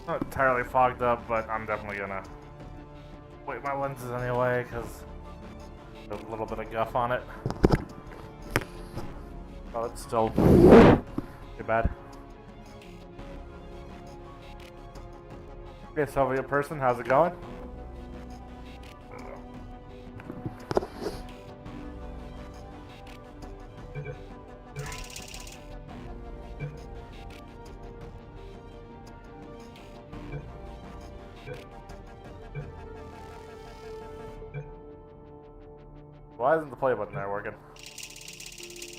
Not entirely fogged up, but I'm definitely gonna weight my lenses anyway, because there's a little bit of guff on it. Oh, it's still too bad. Okay, Soviet person, how's it going? Why isn't the play button there working?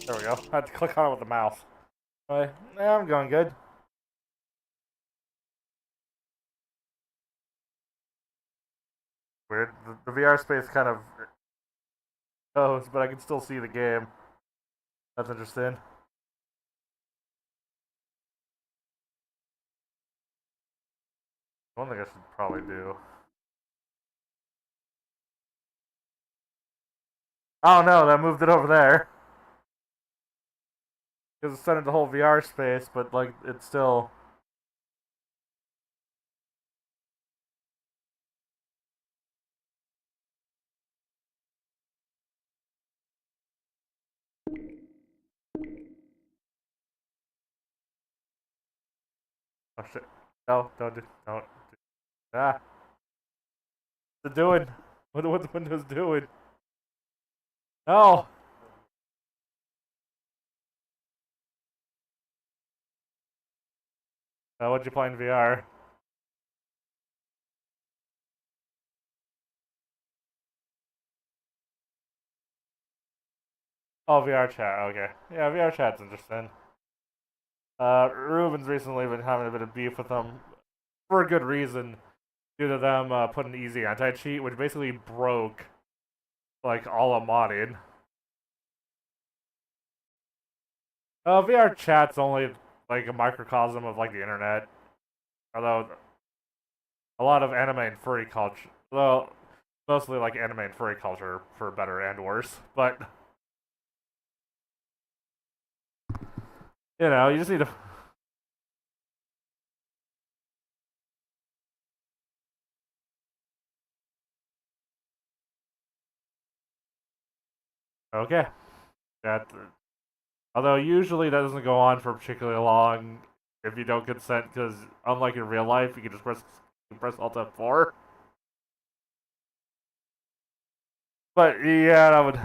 There we go. I had to click on it with the mouse. Anyway, yeah, I'm going good. Weird. The VR space kind of goes, but I can still see the game. That's interesting. One thing I should probably do. Oh no, that moved it over there. Because it centered the whole VR space, but like it's still. Oh shit! No, don't. Ah, what's it doing? What the window's doing? No. What'd you play in VR? Oh, VR chat. Okay, yeah, VR chat's interesting. Ruben's recently been having a bit of beef with them for a good reason, due to them putting easy anti-cheat, which basically broke like all of modding. VR chat's only like a microcosm of like the internet, although a lot of anime and furry culture, well, mostly like anime and furry culture for better and worse. But you know, you just need to. Okay, that. Although usually that doesn't go on for particularly long if you don't consent, because unlike in real life, you can just press Alt F4. But yeah, that would.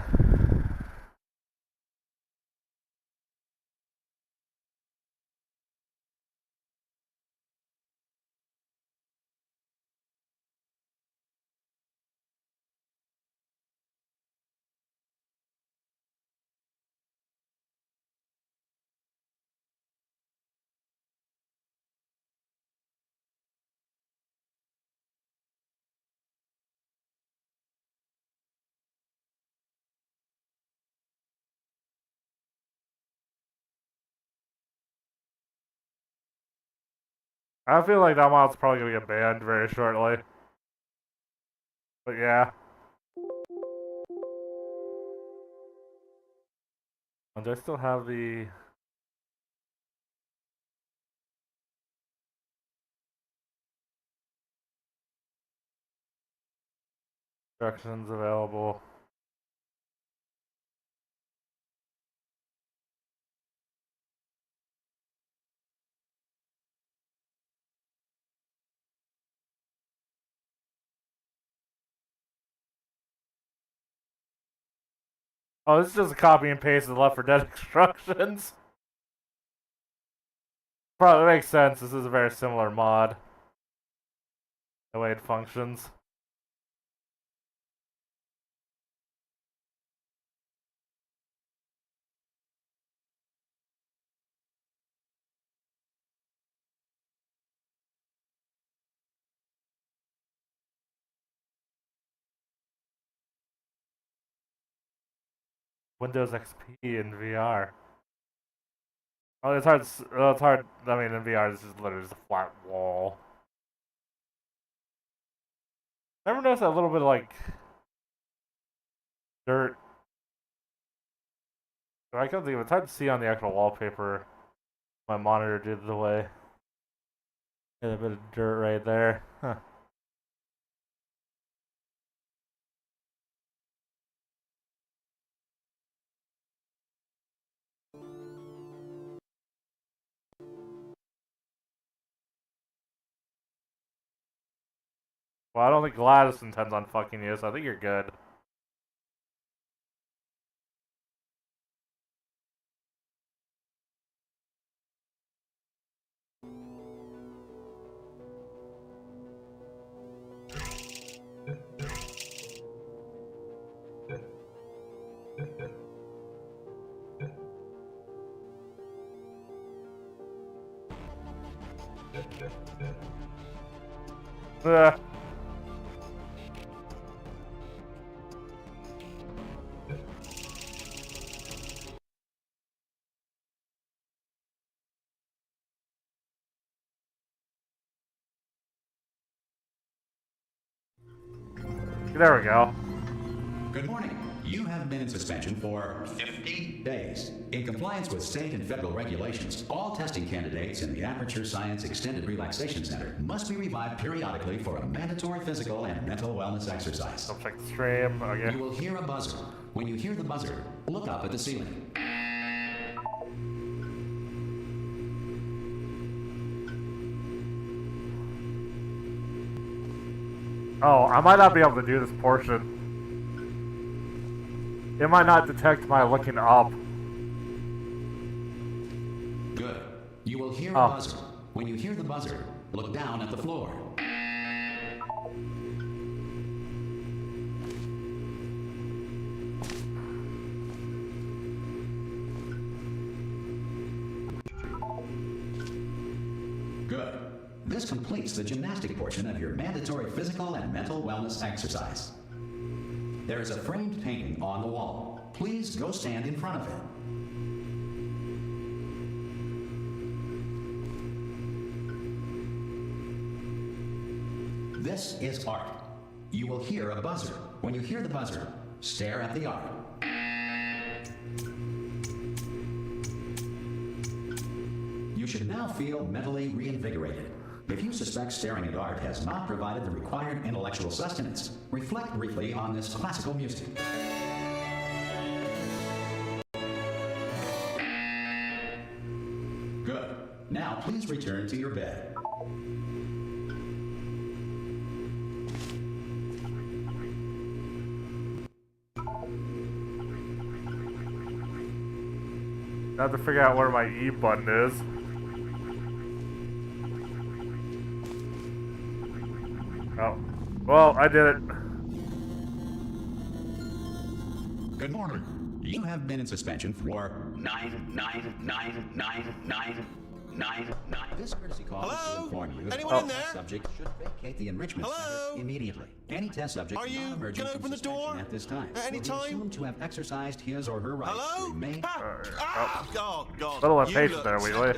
I feel like that mod's probably gonna get banned very shortly. But yeah. Do I still have the instructions available? Oh, this is just a copy and paste of the Left 4 Dead instructions. Probably makes sense. This is a very similar mod. The way it functions. Windows XP in VR. Oh, it's hard. It's hard. I mean, in VR, this is literally just a flat wall. Never noticed that little bit of like dirt. I can't think of it. It's hard to see on the actual wallpaper. My monitor did the way. Got a bit of dirt right there. Huh. Well, I don't think Gladys intends on fucking you, so I think you're good. Ugh. There we go. Good morning. You have been in suspension for 50 days. In compliance with state and federal regulations, all testing candidates in the Aperture Science Extended Relaxation Center must be revived periodically for a mandatory physical and mental wellness exercise. I'll check the stream. Okay. You will hear a buzzer. When you hear the buzzer, look up at the ceiling. Oh, I might not be able to do this portion. It might not detect my looking up. Good. You will hear a buzzer. When you hear the buzzer, look down at the floor. Good. This completes the gymnastic portion of your mandatory physical and mental wellness exercise. There is a framed painting on the wall. Please go stand in front of it. This is art. You will hear a buzzer. When you hear the buzzer, stare at the art. You should now feel mentally reinvigorated. If you suspect staring at art has not provided the required intellectual sustenance, reflect briefly on this classical music. Good. Now please return to your bed. I have to figure out where my E button is. Oh. Well, I did it. Good morning. You have been in suspension for 9999999. This courtesy call is to inform you Anyone in there? Subject should vacate the enrichment center immediately. Any test subject Are you not emerging gonna from open the suspension door at this time at any will be time? assumed to have exercised his or her rights to Hello? remain. Oh, God. Little You impatient look- there, Wheatley.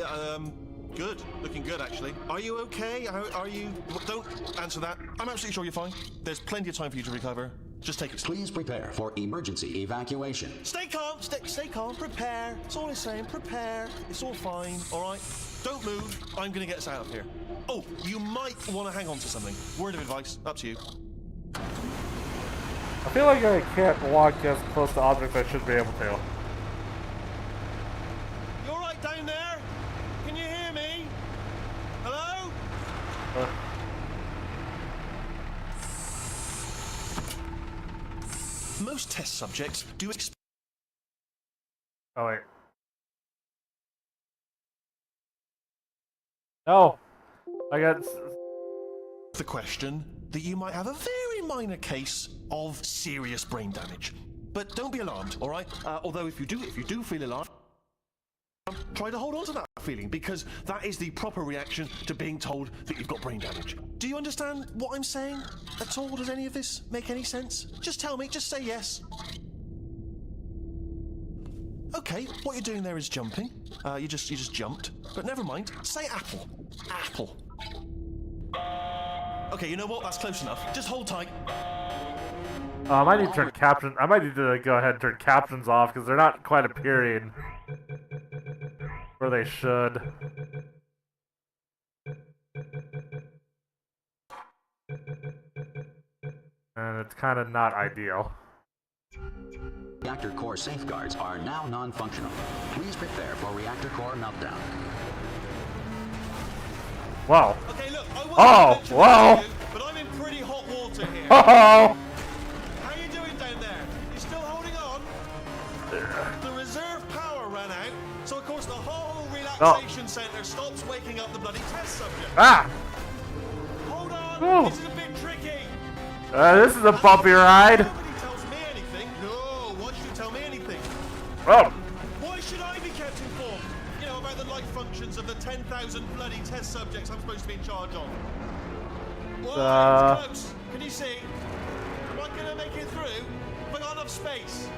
Good. Looking good, actually. Are you okay? Are you... Don't answer that. I'm absolutely sure you're fine. There's plenty of time for you to recover. Just take it slow. Please prepare for emergency evacuation. Stay calm. Stay calm. Prepare. That's all I'm saying. Prepare. It's all fine, all right? Don't move. I'm going to get us out of here. Oh, you might want to hang on to something. Word of advice. Up to you. I feel like I can't walk as close to objects as I should be able to. You all right down there? Can you hear me? Hello? Most test subjects do Oh, wait. No! I got... the question that you might have a very minor case of serious brain damage. But don't be alarmed, all right? Although if you do feel alarmed, try to hold on to that feeling, because that is the proper reaction to being told that you've got brain damage. Do you understand what I'm saying at all? Does any of this make any sense? Just tell me, just say yes. Okay, what you're doing there is jumping. You just jumped. But never mind. Say apple. Apple. Okay, you know what? That's close enough. Just hold tight. I might need to turn captions. I might need to go ahead and turn captions off because they're not quite appearing where they should. And it's kind of not ideal. Reactor core safeguards are now non-functional. Please prepare for reactor core meltdown. Whoa. Okay, look, I Oh, mention whoa. this to you, but I'm in pretty hot water here. Oh! How you doing down there? You still holding on? The reserve power ran out, so of course the whole relaxation center stops waking up the bloody test subject. Ah! Hold on, Whew. this is a bit tricky. This is a bumpy ride. Nobody tells me anything. No, why should you tell me anything? Oh! Why should I be kept informed? You know, about the life functions of the 10,000 bloody test subjects I'm supposed to be in charge of. Whoa, it's close. Can you see? Am I gonna make it through? Have I got enough space?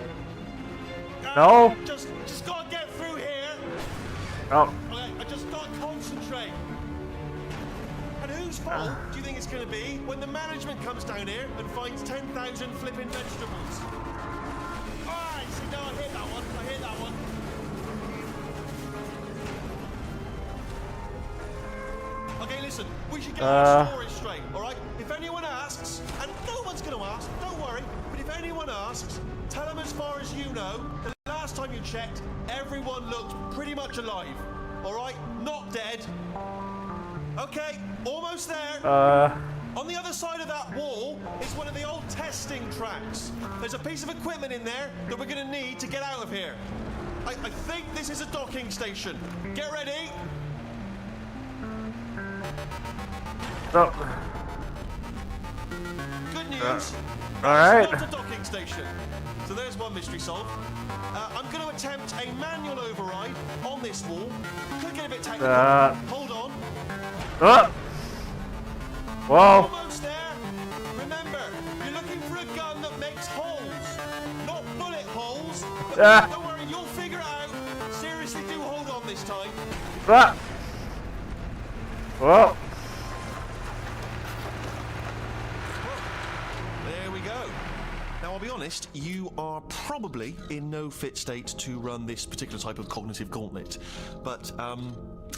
No. Just gotta get through here. Oh. Okay, I just gotta concentrate. And whose fault do you think it's gonna be when the management comes down here and finds 10,000 flipping vegetables? Alright, see, no, I hit that one. I hit that one. Okay, listen, we should get our story straight, alright? If anyone asks, and no one's gonna ask, don't worry, but if anyone asks, tell them as far as you know, the last time you checked, everyone looked pretty much alive, alright? Not dead. Okay, almost there. On the other side of that wall is one of the old testing tracks. There's a piece of equipment in there that we're gonna need to get out of here. I think this is a docking station. Get ready. Oh. Good news. Alright. It's not a docking station. So there's one mystery solved. I'm going to attempt a manual override on this wall. Could get a bit technical. Hold on. Whoa. Almost there. Remember, you're looking for a gun that makes holes, not bullet holes. But don't worry, you'll figure it out. Seriously, do hold on this time. Whoa. There we go. Now, I'll be honest, you are probably in no fit state to run this particular type of cognitive gauntlet, but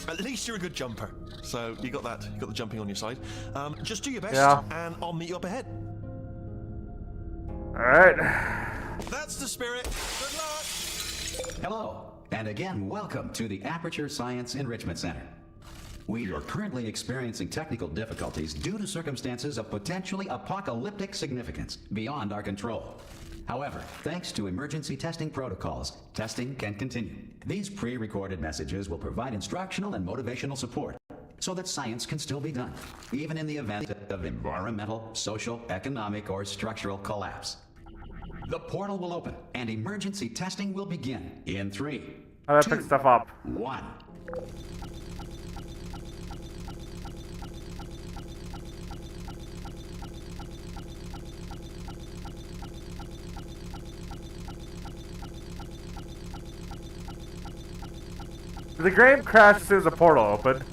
at least you're a good jumper. So you got that, you got the jumping on your side. Just do your best, and I'll meet you up ahead. Alright. That's the spirit. Good luck. Hello, and again, welcome to the Aperture Science Enrichment Center. We are currently experiencing technical difficulties due to circumstances of potentially apocalyptic significance beyond our control. However, thanks to emergency testing protocols, testing can continue. These pre-recorded messages will provide instructional and motivational support so that science can still be done, even in the event of environmental, social, economic, or structural collapse. The portal will open, and emergency testing will begin in 3, How do I pick stuff up? 1. Did the game crash as soon as the portal opened?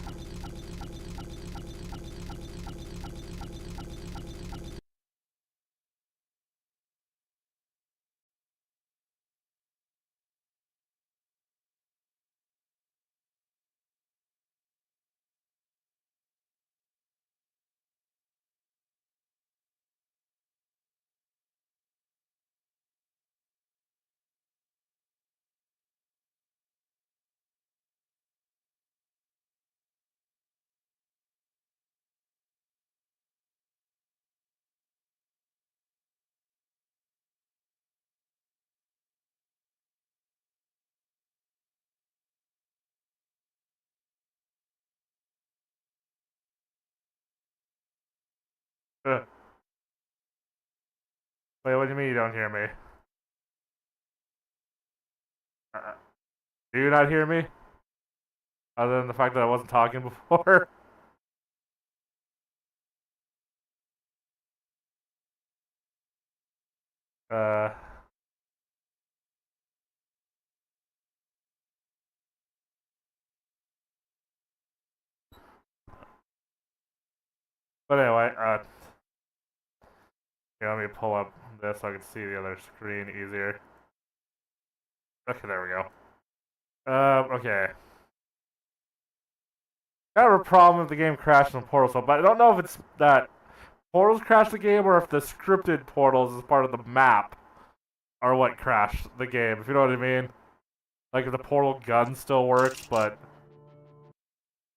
Wait, what do you mean you don't hear me? Do you not hear me? Other than the fact that I wasn't talking before? But anyway, yeah, let me pull up this so I can see the other screen easier. Okay, there we go. Okay. I have a problem with the game crashing on Portal, so, but I don't know if it's that portals crash the game or if the scripted portals as part of the map are what crashed the game, if you know what I mean. Like if the portal gun still works, but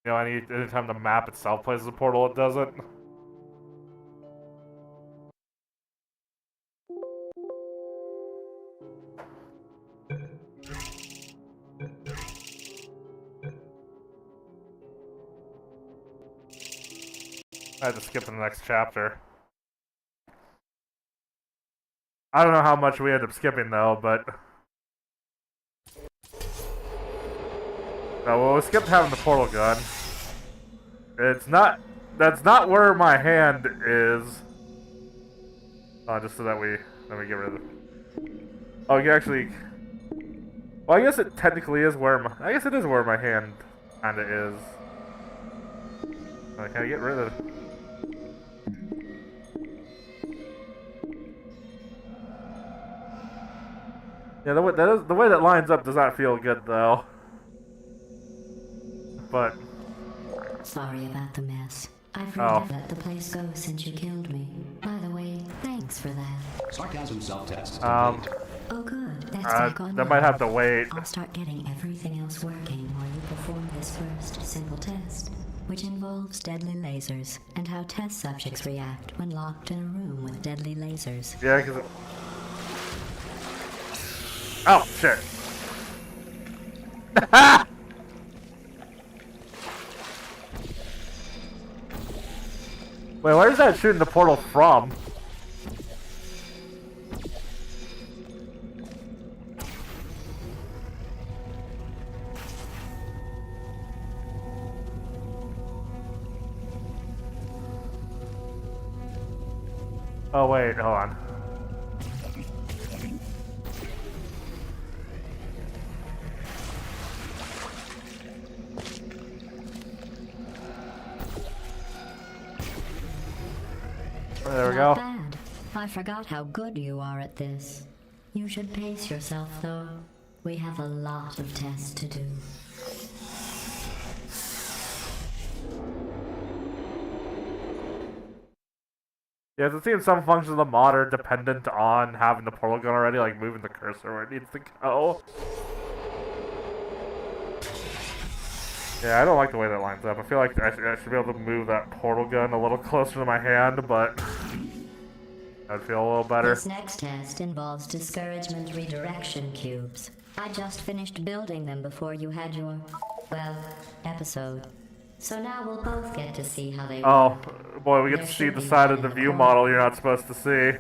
you know, anytime the map itself plays as a portal, it doesn't. I had to skip to the next chapter. I don't know how much we end up skipping though, but no, well, we skipped having the portal gun. It's not. That's not where my hand is. Just so that let me get rid of it. Oh, you actually. Well, I guess it technically is where my. I guess it is where my hand kinda is. Can I get rid of it? Yeah, the way that lines up does not feel good though. But sorry about the mess. I've really let the place go since you killed me. By the way, thanks for that. Sarcasm self-test. Oh good, that's back on. That might have to wait. I'll start getting everything else working while you perform this first simple test, which involves deadly lasers and how test subjects react when locked in a room with deadly lasers. Yeah, because oh, shit. Wait, where is that shooting the portal from? Oh, wait, hold on. There we go. Not bad. I forgot how good you are at this. You should pace yourself, though. We have a lot of tests to do. Yeah, it seems some functions of the mod are dependent on having the portal gun already, like moving the cursor where it needs to go. Yeah, I don't like the way that lines up. I feel like I should be able to move that portal gun a little closer to my hand, but I'd feel a little better. This next test involves discouragement redirection cubes. I just finished building them before you had your, well, episode. So now we'll both get to see how they Oh, work. boy, we get to see the side of the view model you're not supposed to see.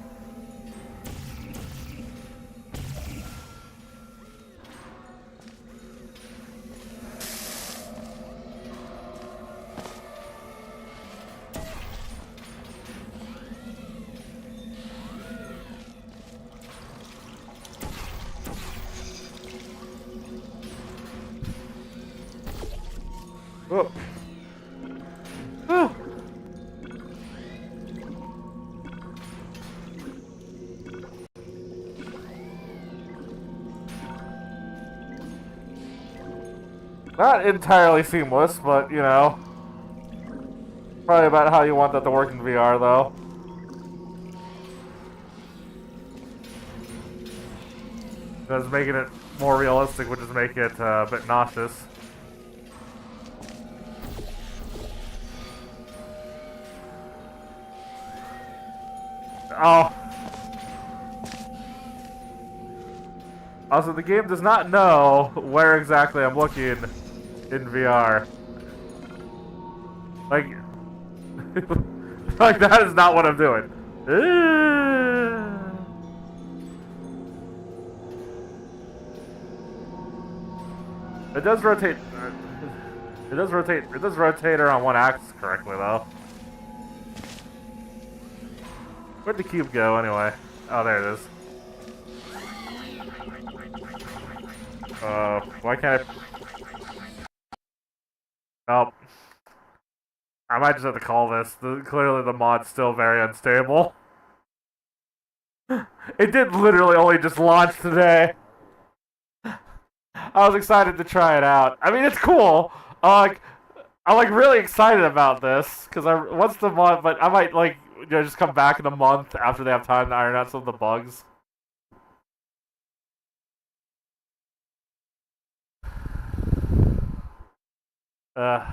Oh. Oh. Not entirely seamless, but, you know, probably about how you want that to work in VR, though. Because making it more realistic would just make it a bit nauseous. Oh. Also, the game does not know where exactly I'm looking in VR. Like, like that is not what I'm doing. It does rotate. It does rotate. It does rotate her on one axis correctly, though. Where'd the cube go, anyway? Oh, there it is. Why can't I... Nope. I might just have to call this. Clearly the mod's still very unstable. It did literally only just launch today. I was excited to try it out. I mean, it's cool. I'm like really excited about this because once the mod, but I might like just come back in a month after they have time to iron out some of the bugs. I'm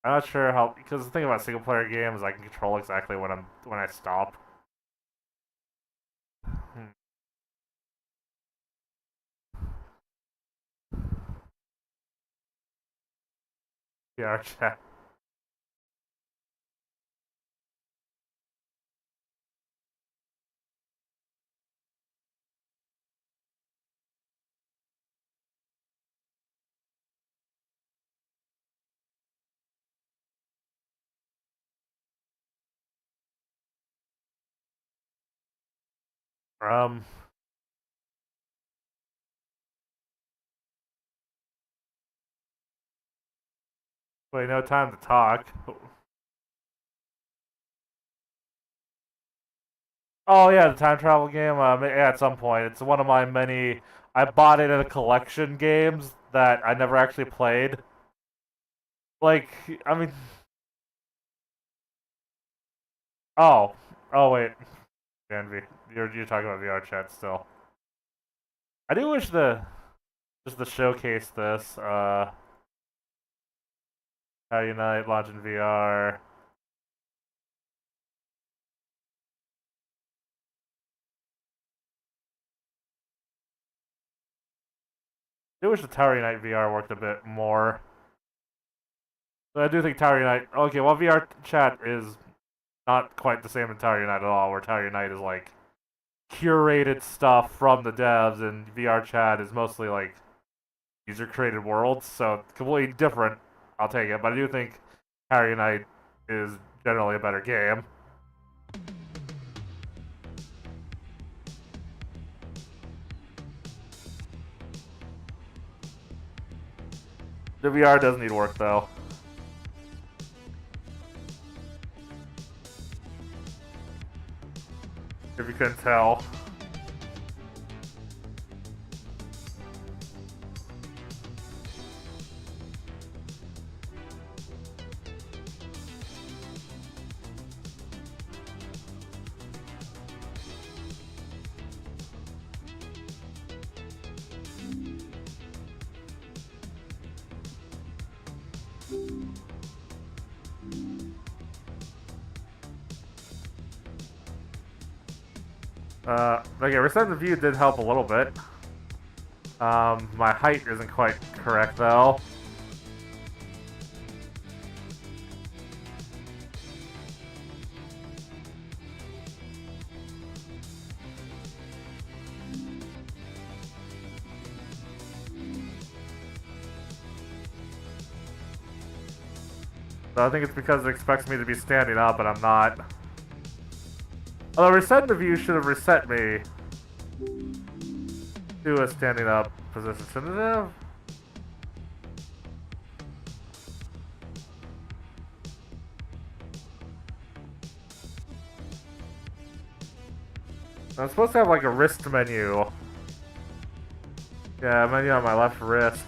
not sure how, because the thing about single player games, I can control exactly when I stop. VR chat. Um. Wait, no time to talk. Oh yeah, the time travel game. Yeah, at some point, it's one of my many. I bought it in a collection games that I never actually played. Like, I mean, oh, oh wait, Envy, you're talking about VR chat still. I do wish just to showcase this. How Unite launch in VR. I do wish the Tower Unite VR worked a bit more. But I do think Tower Unite. Okay, well, VR chat is not quite the same in Tower Unite at all. Where Tower Unite is like curated stuff from the devs, and VR chat is mostly like user created worlds. So completely different. I'll take it, but I do think Tower Unite is generally a better game. The VR does need work though. If you couldn't tell. Okay, resetting the view did help a little bit. My height isn't quite correct though. So I think it's because it expects me to be standing up, but I'm not. Although resetting the view should have reset me to a standing up position, shouldn't it have? I'm supposed to have like a wrist menu. Yeah, menu on my left wrist.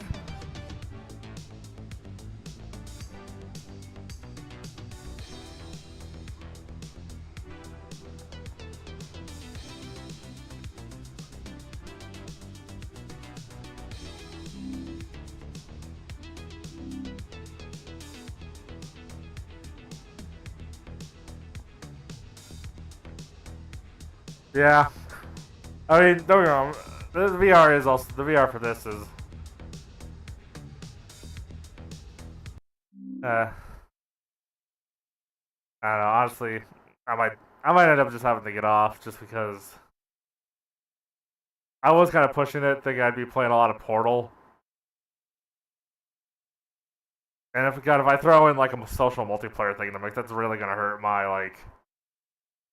Yeah. I mean, don't get me wrong. The VR is also the VR for this is. I don't know. Honestly, I might end up just having to get off just because I was kind of pushing it, thinking I'd be playing a lot of Portal. And if I throw in like a social multiplayer thing in the mix, that's really gonna hurt my like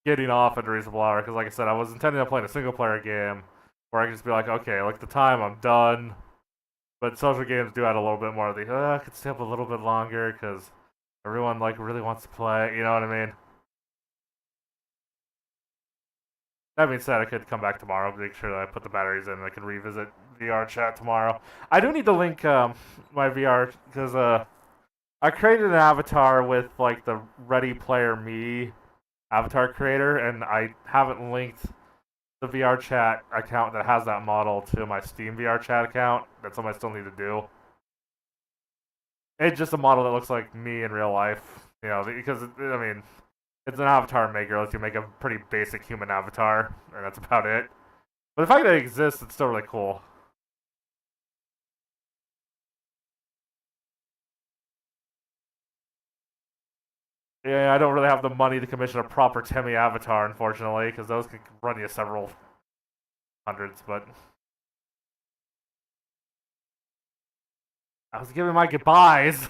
getting off at a reasonable hour. Because like I said, I was intending on playing a single player game where I can just be like, okay, like the time I'm done. But social games do add a little bit more of the I could stay up a little bit longer because everyone like really wants to play. You know what I mean? That being said, I could come back tomorrow, make sure that I put the batteries in, and I can revisit VR chat tomorrow. I do need to link my VR because I created an avatar with like the Ready Player Me avatar creator, and I haven't linked the VR chat account that has that model to my Steam VR chat account. That's something I still need to do. It's just a model that looks like me in real life, you know, because I mean, it's an avatar maker. It lets you make a pretty basic human avatar, and that's about it. But the fact that it exists, it's still really cool. Yeah, I don't really have the money to commission a proper Temmie avatar, unfortunately, because those could run you several hundreds, but... I was giving my goodbyes!